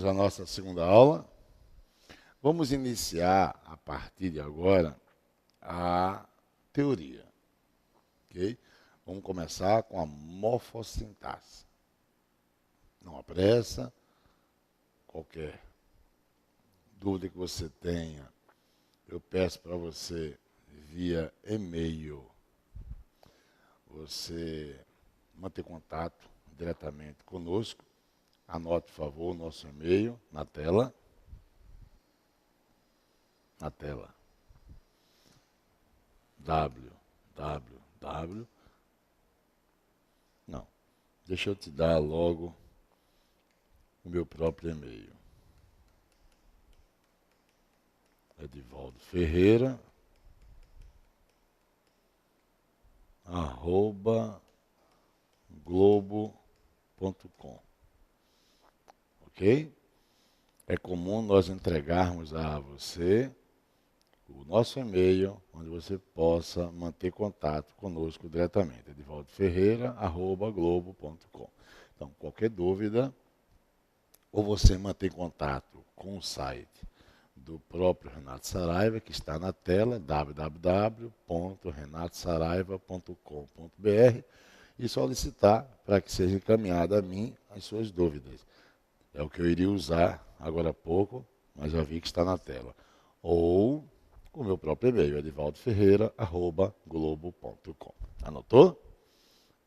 à nossa segunda aula. Vamos iniciar, a partir de agora, a teoria. Okay? Vamos começar com a morfossintaxe. Não apressa. Qualquer dúvida que você tenha, eu peço para você, via e-mail, você manter contato diretamente conosco. Anote, por favor, o nosso e-mail na tela. Na tela. www. Não. Deixa eu te dar logo o meu próprio e-mail. Edivaldo Ferreira @globo.com. Ok? É comum nós entregarmos a você o nosso e-mail, onde você possa manter contato conosco diretamente. Edivaldo Ferreira @globo.com. Então, qualquer dúvida, ou você mantém contato com o site do próprio Renato Saraiva, que está na tela, www.renatosaraiva.com.br, e solicitar para que seja encaminhada a mim as suas dúvidas. É o que eu iria usar agora há pouco, mas já vi que está na tela. Ou o meu próprio e-mail, edivaldoferreira@globo.com. Anotou?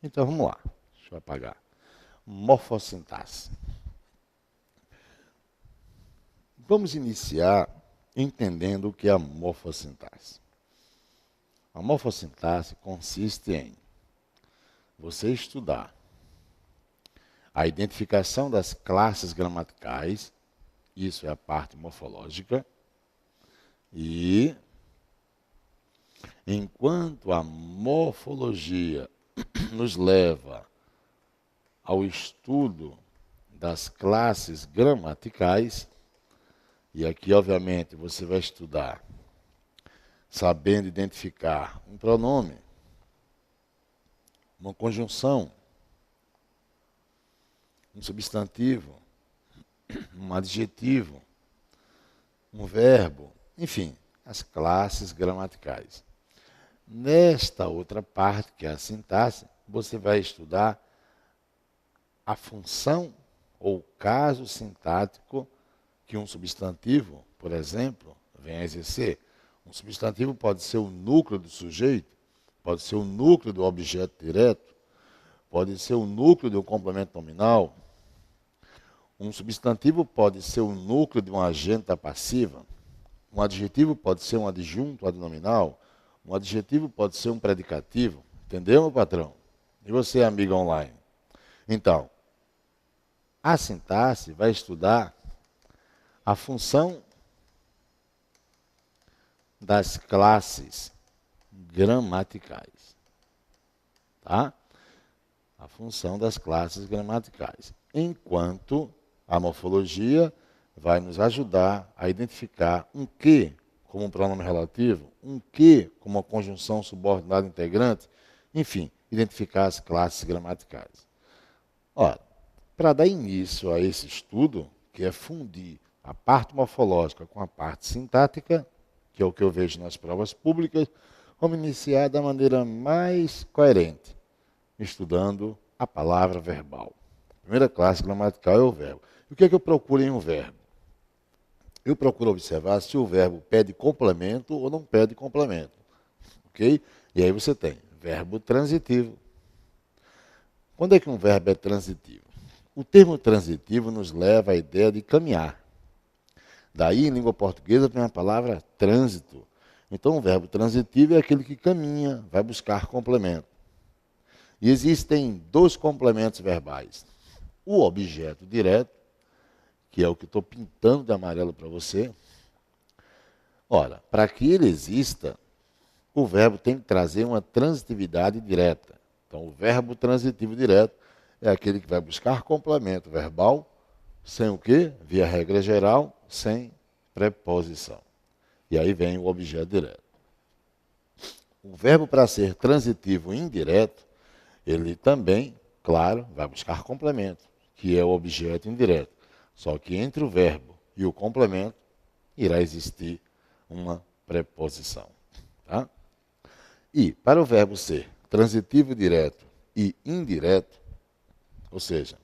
Então vamos lá. Deixa eu apagar. Morfossintaxe. Vamos iniciar entendendo o que é a morfossintaxe. A morfossintaxe consiste em você estudar a identificação das classes gramaticais, isso é a parte morfológica, e enquanto a morfologia nos leva ao estudo das classes gramaticais, e aqui, obviamente, você vai estudar sabendo identificar um pronome, uma conjunção, um substantivo, um adjetivo, um verbo, enfim, as classes gramaticais. Nesta outra parte, que é a sintaxe, você vai estudar a função ou caso sintático que um substantivo, por exemplo, vem a exercer. Um substantivo pode ser o núcleo do sujeito, pode ser o núcleo do objeto direto, pode ser o núcleo de um complemento nominal. Um substantivo pode ser o núcleo de um agente da passiva. Um adjetivo pode ser um adjunto adnominal. Um adjetivo pode ser um predicativo. Entendeu, meu patrão? E você, amiga online? Então, a sintaxe vai estudar a função das classes gramaticais. Tá? A função das classes gramaticais. Enquanto a morfologia vai nos ajudar a identificar um que como um pronome relativo, um que como uma conjunção subordinada integrante, enfim, identificar as classes gramaticais. Ora, para dar início a esse estudo, que é fundir a parte morfológica com a parte sintática, que é o que eu vejo nas provas públicas, vamos iniciar da maneira mais coerente, estudando a palavra verbal. A primeira classe gramatical é o verbo. E o que é que eu procuro em um verbo? Eu procuro observar se o verbo pede complemento ou não pede complemento. Ok? E aí você tem verbo transitivo. Quando é que um verbo é transitivo? O termo transitivo nos leva à ideia de caminhar. Daí, em língua portuguesa, tem a palavra trânsito. Então, o verbo transitivo é aquele que caminha, vai buscar complemento. E existem dois complementos verbais. O objeto direto, que é o que estou pintando de amarelo para você. Ora, para que ele exista, o verbo tem que trazer uma transitividade direta. Então, o verbo transitivo direto é aquele que vai buscar complemento verbal, sem o quê? Via regra geral, sem preposição. E aí vem o objeto direto. O verbo, para ser transitivo indireto, ele também, claro, vai buscar complemento, que é o objeto indireto. Só que entre o verbo e o complemento irá existir uma preposição. Tá? E para o verbo ser transitivo direto e indireto, ou seja,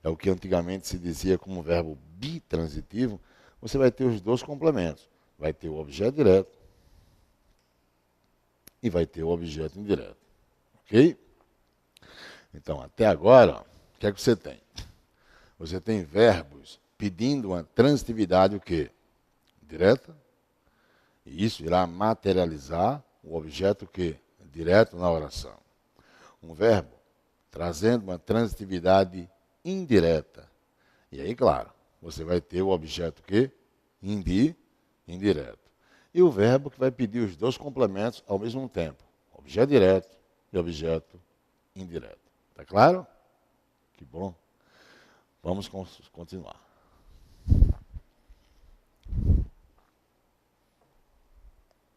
é o que antigamente se dizia como verbo bitransitivo, você vai ter os dois complementos. Vai ter o objeto direto e vai ter o objeto indireto. Ok? Então, até agora, o que é que você tem? Você tem verbos pedindo uma transitividade o quê? Direta. E isso irá materializar o objeto que direto na oração. Um verbo trazendo uma transitividade indireta. E aí, claro, você vai ter o objeto que indireto. E o verbo que vai pedir os dois complementos ao mesmo tempo. Objeto direto e objeto indireto. Tá claro? Que bom. Vamos continuar.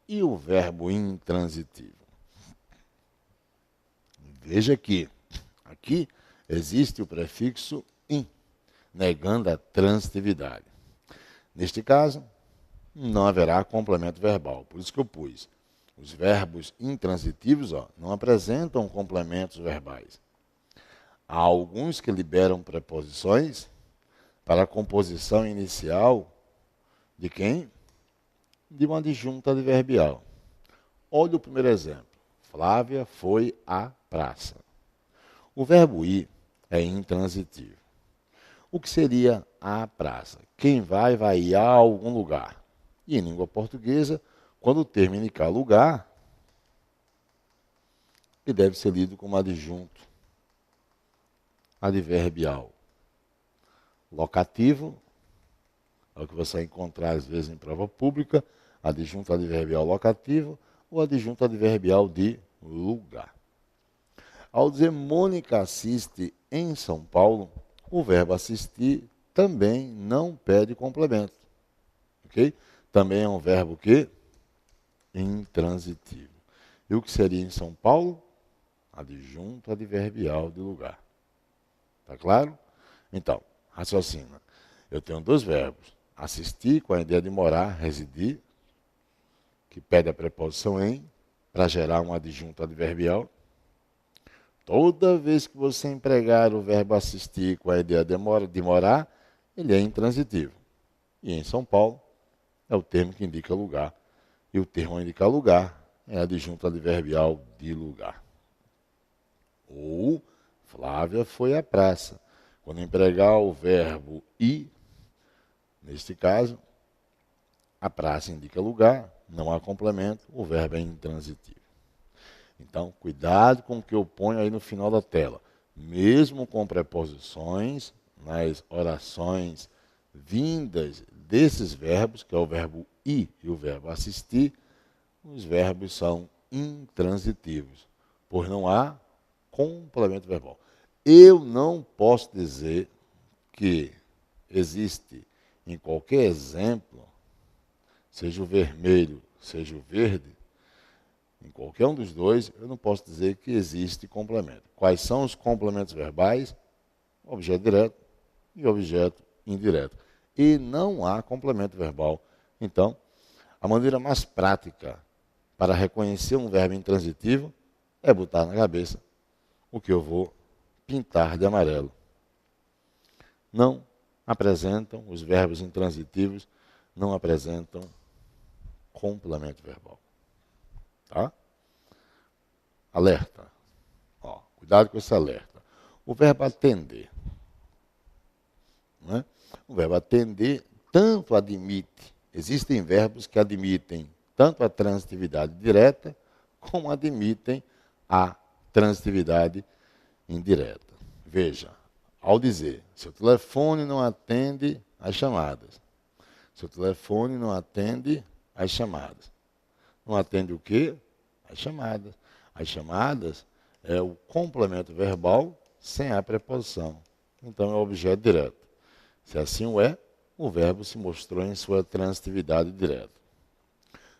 E o verbo intransitivo? Veja que aqui existe o prefixo in, negando a transitividade. Neste caso, não haverá complemento verbal. Por isso que eu pus. Os verbos intransitivos não apresentam complementos verbais. Há alguns que liberam preposições para a composição inicial de quem? De uma adjunta adverbial. Olha o primeiro exemplo. Flávia foi à praça. O verbo ir é intransitivo. O que seria à praça? Quem vai ir a algum lugar. E em língua portuguesa, quando o termo indicar lugar, ele deve ser lido como adjunto adverbial. Locativo, é o que você vai encontrar às vezes em prova pública, adjunto adverbial locativo ou adjunto adverbial de lugar. Ao dizer Mônica assiste em São Paulo, o verbo assistir também não pede complemento. Ok? Também é um verbo que? Intransitivo. E o que seria em São Paulo? Adjunto adverbial de lugar. Tá claro? Então, raciocina. Eu tenho dois verbos. Assistir, com a ideia de morar, residir, que pede a preposição em, para gerar um adjunto adverbial. Toda vez que você empregar o verbo assistir com a ideia de morar, ele é intransitivo. E em São Paulo, é o termo que indica lugar. E o termo a indicar lugar é adjunto adverbial de lugar. Ou Flávia foi à praça. Quando empregar o verbo ir, neste caso, a praça indica lugar, não há complemento, o verbo é intransitivo. Então, cuidado com o que eu ponho aí no final da tela. Mesmo com preposições, nas orações vindas desses verbos, que é o verbo ir e o verbo assistir, os verbos são intransitivos, pois não há complemento verbal. Eu não posso dizer que existe em qualquer exemplo, seja o vermelho, seja o verde, em qualquer um dos dois, eu não posso dizer que existe complemento. Quais são os complementos verbais? Objeto direto e objeto indireto. E não há complemento verbal. Então, a maneira mais prática para reconhecer um verbo intransitivo é botar na cabeça o que eu vou pintar de amarelo. Não apresentam, os verbos intransitivos não apresentam complemento verbal. Tá? Alerta. Cuidado com esse alerta. O verbo atender. Não é? O verbo atender tanto admite, existem verbos que admitem tanto a transitividade direta, como admitem a transitividade indireta. Veja, ao dizer, seu telefone não atende às chamadas. Seu telefone não atende às chamadas. Não atende o quê? As chamadas. As chamadas é o complemento verbal sem a preposição. Então é o objeto direto. Se assim o é, o verbo se mostrou em sua transitividade direta.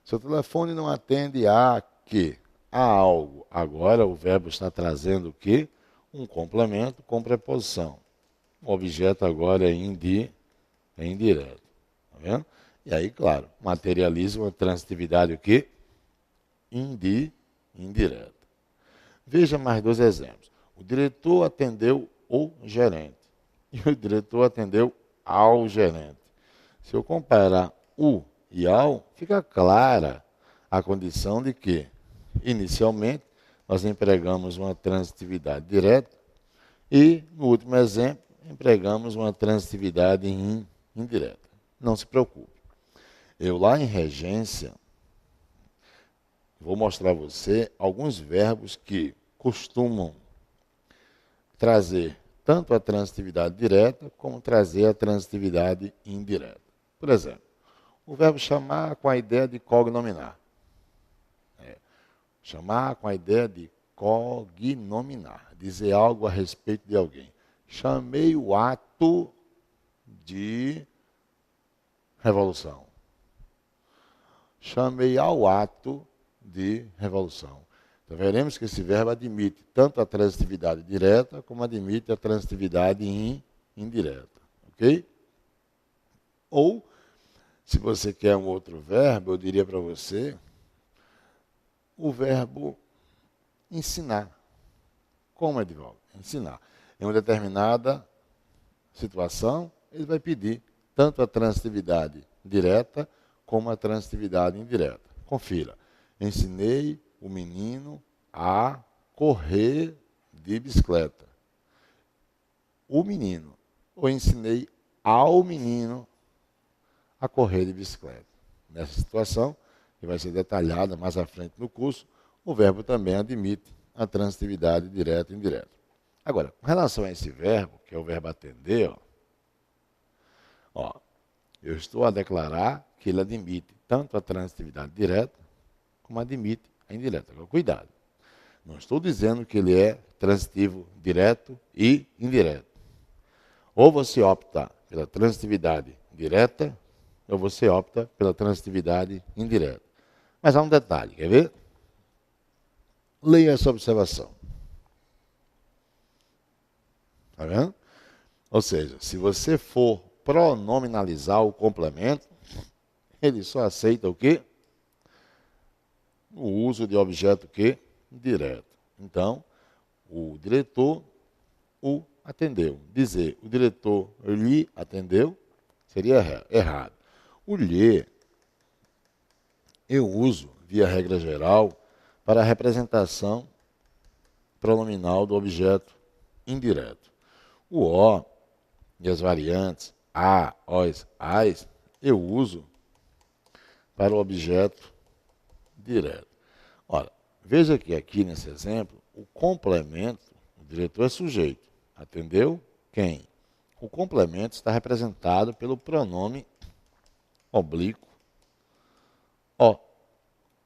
Seu telefone não atende a quê? A algo. Agora o verbo está trazendo o quê? Um complemento com preposição. O objeto agora é indireto. é indireto. Tá vendo? E aí, claro, materializa uma transitividade o quê? Indireta. Veja mais dois exemplos. O diretor atendeu o gerente e o diretor atendeu ao gerente. Se eu comparar o e ao, fica clara a condição de que, inicialmente, nós empregamos uma transitividade direta e, no último exemplo, empregamos uma transitividade indireta. Não se preocupe. Eu lá em regência, vou mostrar a você alguns verbos que costumam trazer tanto a transitividade direta como trazer a transitividade indireta. Por exemplo, o verbo chamar com a ideia de cognominar. Chamar com a ideia de cognominar, dizer algo a respeito de alguém. Chamei o ato de revolução. Chamei ao ato de revolução. Então, veremos que esse verbo admite tanto a transitividade direta como admite a transitividade indireta. Ok? Ou, se você quer um outro verbo, eu diria para você o verbo ensinar. Como, Edivaldo? Ensinar. Em uma determinada situação, ele vai pedir tanto a transitividade direta como a transitividade indireta. Confira. Ensinei o menino a correr de bicicleta. O menino. Ou ensinei ao menino a correr de bicicleta. Nessa situação, que vai ser detalhada mais à frente no curso, o verbo também admite a transitividade direta e indireta. Agora, com relação a esse verbo, que é o verbo atender, eu estou a declarar que ele admite tanto a transitividade direta como admite a indireta. Agora, cuidado. Não estou dizendo que ele é transitivo direto e indireto. Ou você opta pela transitividade direta, ou você opta pela transitividade indireta. Mas há um detalhe, quer ver? Leia essa observação. Está vendo? Ou seja, se você for pronominalizar o complemento, ele só aceita o quê? O uso de objeto quê? Direto. Então, o diretor o atendeu. Dizer o diretor lhe atendeu seria errado. O lhe eu uso, via regra geral, para a representação pronominal do objeto indireto. O o e as variantes a, os, as, eu uso para o objeto direto. Ora, veja que aqui nesse exemplo, o complemento, o diretor é sujeito. Atendeu quem? O complemento está representado pelo pronome oblíquo o.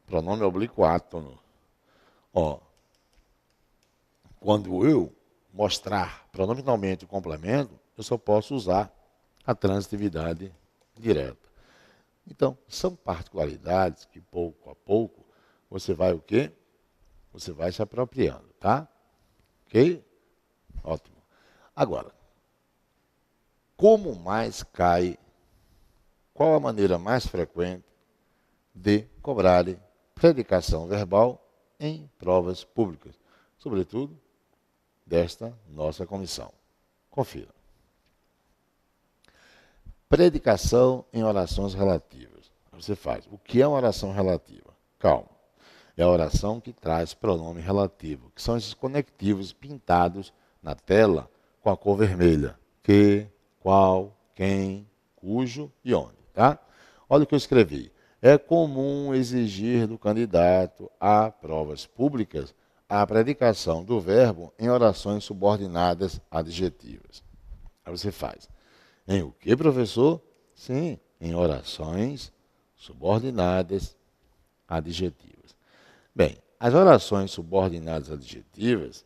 Pronome oblíquo átono. Quando eu mostrar pronominalmente o complemento, eu só posso usar a transitividade direta. Então, são particularidades que pouco a pouco você vai o quê? Você vai se apropriando, tá? Ok? Ótimo. Agora, como mais cai, qual a maneira mais frequente de cobrarem predicação verbal em provas públicas? Sobretudo, desta nossa comissão. Confira. Predicação em orações relativas. Você faz. O que é uma oração relativa? Calma. É a oração que traz pronome relativo, que são esses conectivos pintados na tela com a cor vermelha. Que, qual, quem, cujo e onde. Tá? Olha o que eu escrevi. É comum exigir do candidato a provas públicas a predicação do verbo em orações subordinadas adjetivas. Aí você faz. Em o que, professor? Sim, em orações subordinadas adjetivas. Bem, as orações subordinadas adjetivas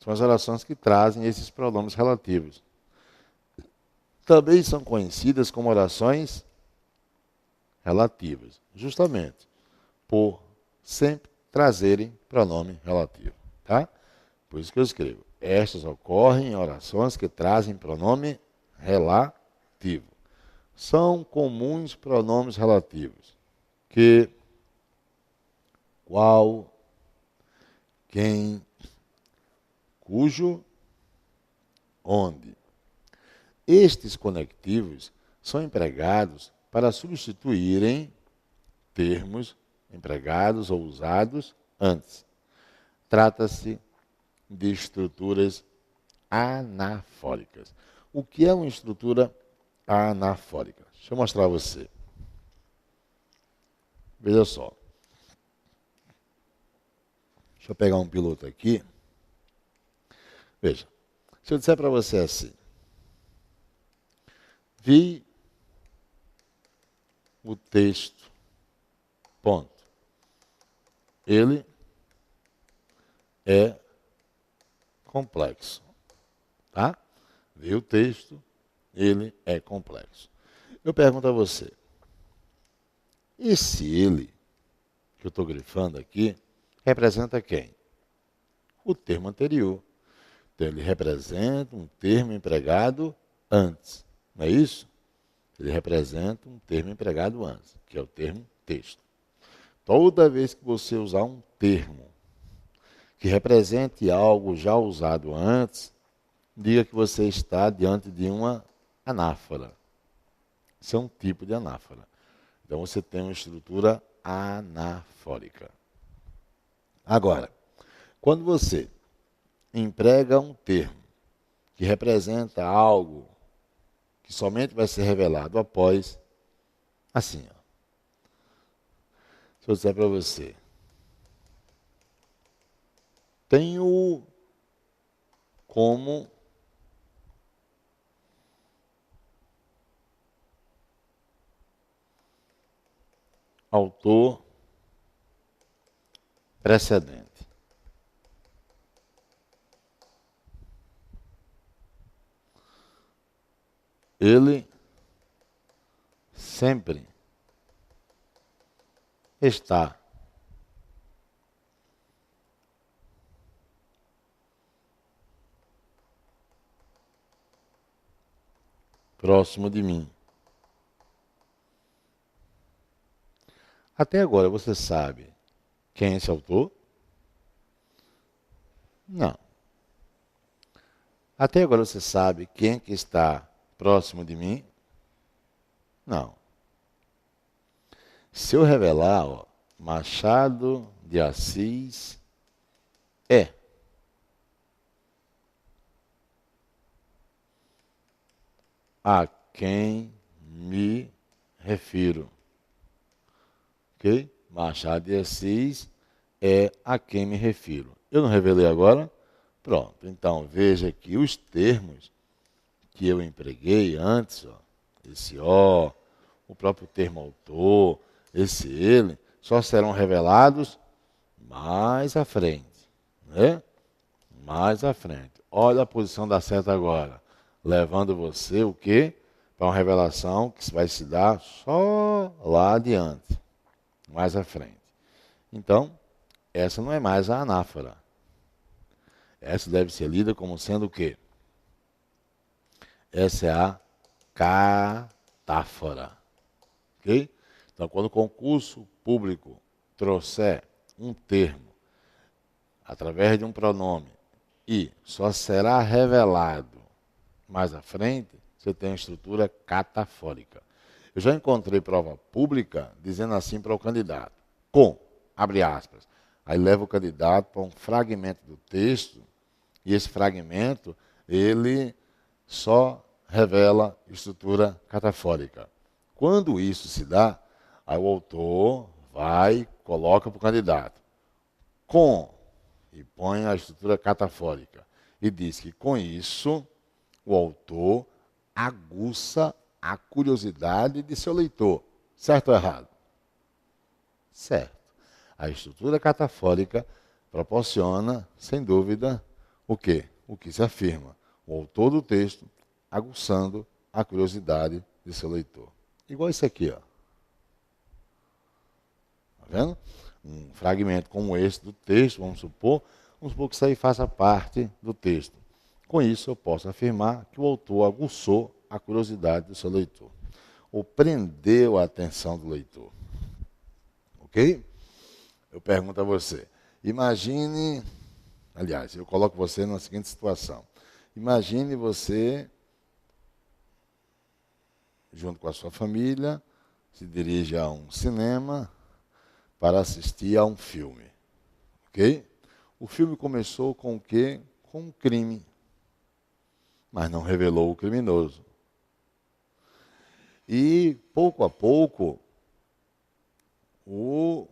são as orações que trazem esses pronomes relativos. Também são conhecidas como orações relativas, justamente por sempre trazerem pronome relativo. Tá? Por isso que eu escrevo. Estas ocorrem em orações que trazem pronome relativo. são comuns pronomes relativos. Que, qual, quem, cujo, onde. Estes conectivos são empregados para substituírem termos empregados ou usados antes. Trata-se de estruturas anafóricas. O que é uma estrutura anafórica? Deixa eu mostrar a você. Veja só. Deixa eu pegar um piloto aqui. Veja. Se eu disser para você assim. Vi o texto. Ponto. Ele é complexo. Tá? Vi o texto. Ele é complexo. Eu pergunto a você. Esse ele, que eu estou grifando aqui, representa quem? O termo anterior. Então, ele representa um termo empregado antes. Não é isso? Ele representa um termo empregado antes, que é o termo texto. Toda vez que você usar um termo que represente algo já usado antes, diga que você está diante de uma anáfora. Isso é um tipo de anáfora. Então, você tem uma estrutura anafórica. Agora, quando você emprega um termo que representa algo que somente vai ser revelado após, assim, ó. Se eu disser para você, tenho como autor precedente. Ele sempre está próximo de mim. Até agora você sabe quem é esse autor? Não. Até agora você sabe quem que está próximo de mim? Não. Se eu revelar, ó, Machado de Assis é a quem me refiro. Ok? Machado de Assis é a quem me refiro. Eu não revelei agora? Pronto. Então, veja que os termos que eu empreguei antes, ó, esse ó, o próprio termo autor, esse ele, só serão revelados mais à frente. Né? Mais à frente. Olha a posição da seta agora. Levando você o quê? Para uma revelação que vai se dar só lá adiante. Mais à frente. Então, essa não é mais a anáfora. Essa deve ser lida como sendo o quê? Essa é a catáfora. Ok? Então, quando o concurso público trouxer um termo através de um pronome e só será revelado mais à frente, você tem a estrutura catafórica. Eu já encontrei prova pública dizendo assim para o candidato, com, abre aspas, aí leva o candidato para um fragmento do texto e esse fragmento, ele só revela estrutura catafórica. Quando isso se dá, aí o autor vai, coloca para o candidato, com, e põe a estrutura catafórica. E diz que com isso, o autor aguça a curiosidade de seu leitor. Certo ou errado? Certo. A estrutura catafórica proporciona, sem dúvida, o quê? O que se afirma. O autor do texto aguçando a curiosidade de seu leitor. Igual isso aqui, ó. Tá vendo? Um fragmento como esse do texto, vamos supor que isso aí faça parte do texto. Com isso, eu posso afirmar que o autor aguçou a curiosidade do seu leitor. ou prendeu a atenção do leitor. Ok? Eu pergunto a você, imagine, aliás, eu coloco você na seguinte situação. Imagine você, junto com a sua família, se dirige a um cinema para assistir a um filme. Ok? O filme começou com o quê? Com um crime, mas não revelou o criminoso. E, pouco a pouco, o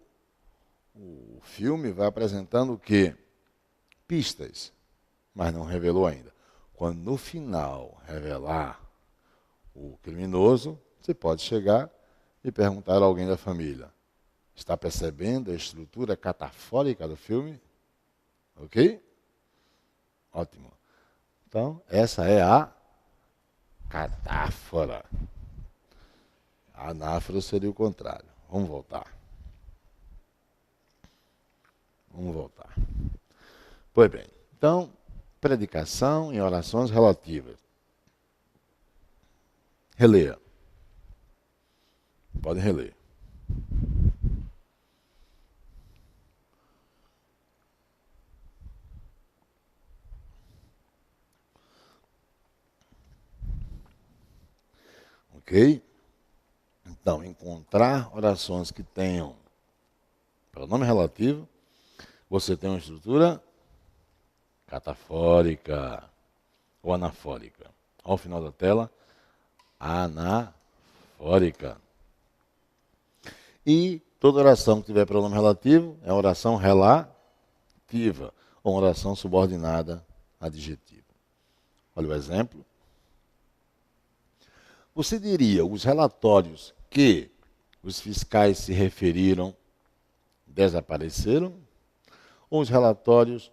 filme vai apresentando o quê? Pistas, mas não revelou ainda. Quando no final revelar o criminoso, você pode chegar e perguntar a alguém da família: está percebendo a estrutura catafórica do filme? Ok? Ótimo. Então, essa é a catáfora. A anáfora seria o contrário. Vamos voltar. Pois bem, então, predicação em orações relativas. Releia. Podem reler. Ok? Então, encontrar orações que tenham pronome relativo, você tem uma estrutura catafórica ou anafórica. Ao final da tela, anafórica. E toda oração que tiver pronome relativo é oração relativa ou oração subordinada adjetiva. Olha o exemplo. Você diria os relatórios que os fiscais se referiram desapareceram? Ou os relatórios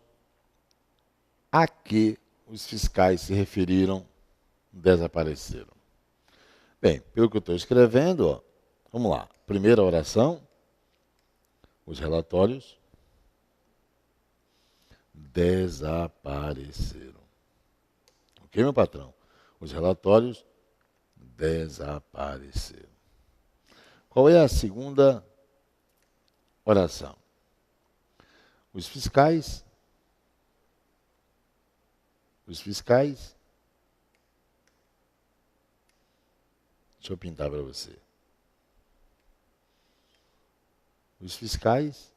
a que os fiscais se referiram desapareceram? Bem, pelo que eu estou escrevendo, ó, vamos lá. Primeira oração, os relatórios desapareceram. Ok, meu patrão? Os relatórios desapareceram. Qual é a segunda oração? Os fiscais, deixa eu pintar para você. Os fiscais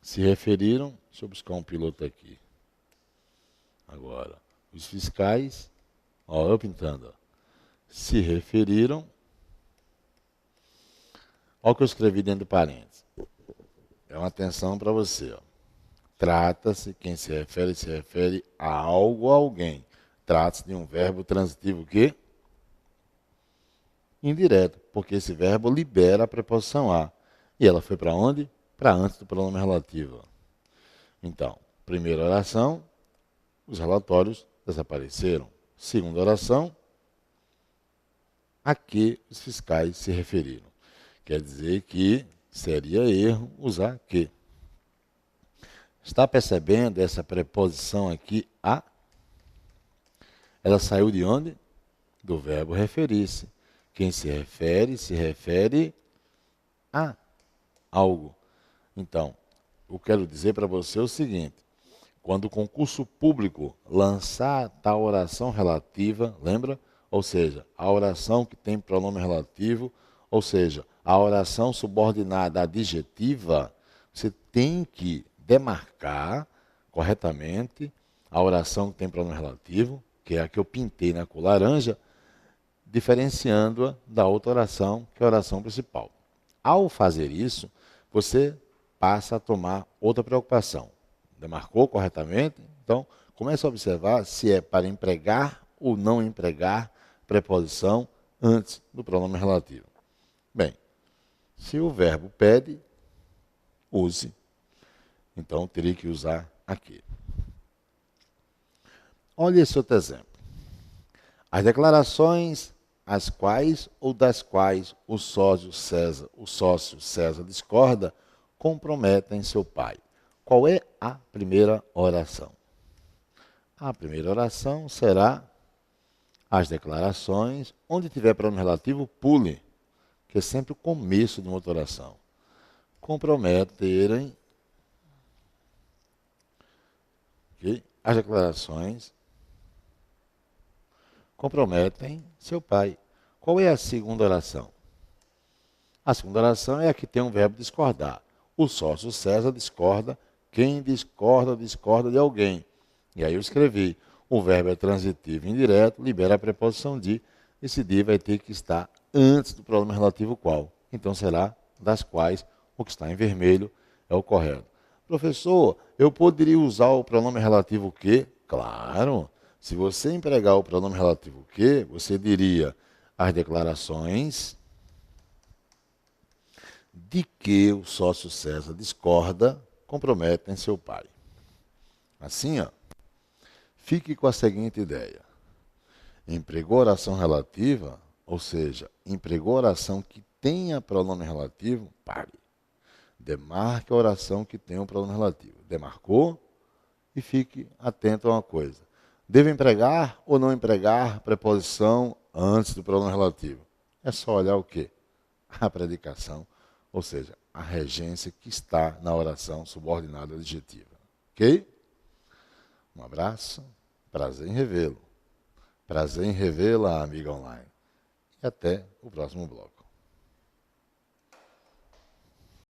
se referiram, deixa eu buscar um piloto aqui. Agora, os fiscais, ó, eu pintando, ó, se referiram, olha o que eu escrevi dentro do parênteses. É uma atenção para você, ó. Trata-se, quem se refere a algo ou alguém. Trata-se de um verbo transitivo que? Indireto, porque esse verbo libera a preposição a. E ela foi para onde? Para antes do pronome relativo. Então, primeira oração, os relatórios desapareceram. Segunda oração, a que os fiscais se referiram. Quer dizer que seria erro usar que. Está percebendo essa preposição aqui, a? Ela saiu de onde? Do verbo referir-se. Quem se refere a algo. Então, eu quero dizer para você o seguinte: quando o concurso público lançar tal oração relativa, lembra? Ou seja, a oração que tem pronome relativo, ou seja, a oração subordinada adjetiva, você tem que demarcar corretamente a oração que tem pronome relativo, que é a que eu pintei na cor laranja, diferenciando-a da outra oração, que é a oração principal. Ao fazer isso, você passa a tomar outra preocupação. Demarcou corretamente? Então, comece a observar se é para empregar ou não empregar preposição antes do pronome relativo. Bem, se o verbo pede, use. Então, teria que usar aqui. Olha esse outro exemplo. As declarações as quais ou das quais o sócio César discorda comprometem seu pai. Qual é a primeira oração? A primeira oração será as declarações. Onde tiver pronome relativo, pule, que é sempre o começo de uma outra oração. Comprometerem, okay? As declarações comprometem seu pai. Qual é a segunda oração? A segunda oração é a que tem um verbo discordar. O sócio César discorda. Quem discorda, discorda de alguém. E aí eu escrevi. O verbo é transitivo indireto, libera a preposição de. Esse de vai ter que estar antes do pronome relativo qual. Então será das quais o que está em vermelho é o correto. Professor, eu poderia usar o pronome relativo que? Claro. Se você empregar o pronome relativo que, você diria as declarações de que o sócio César discorda comprometem seu pai. Assim, ó, fique com a seguinte ideia. Empregou oração relativa, ou seja, empregou oração que tenha pronome relativo, pare. Demarque a oração que tenha um pronome relativo. Demarcou? E fique atento a uma coisa. Devo empregar ou não empregar preposição antes do pronome relativo? É só olhar o quê? A predicação, ou seja, a regência que está na oração subordinada adjetiva. Ok? Um abraço, prazer em revê-lo. Prazer em revê-la, amiga online. E até o próximo bloco.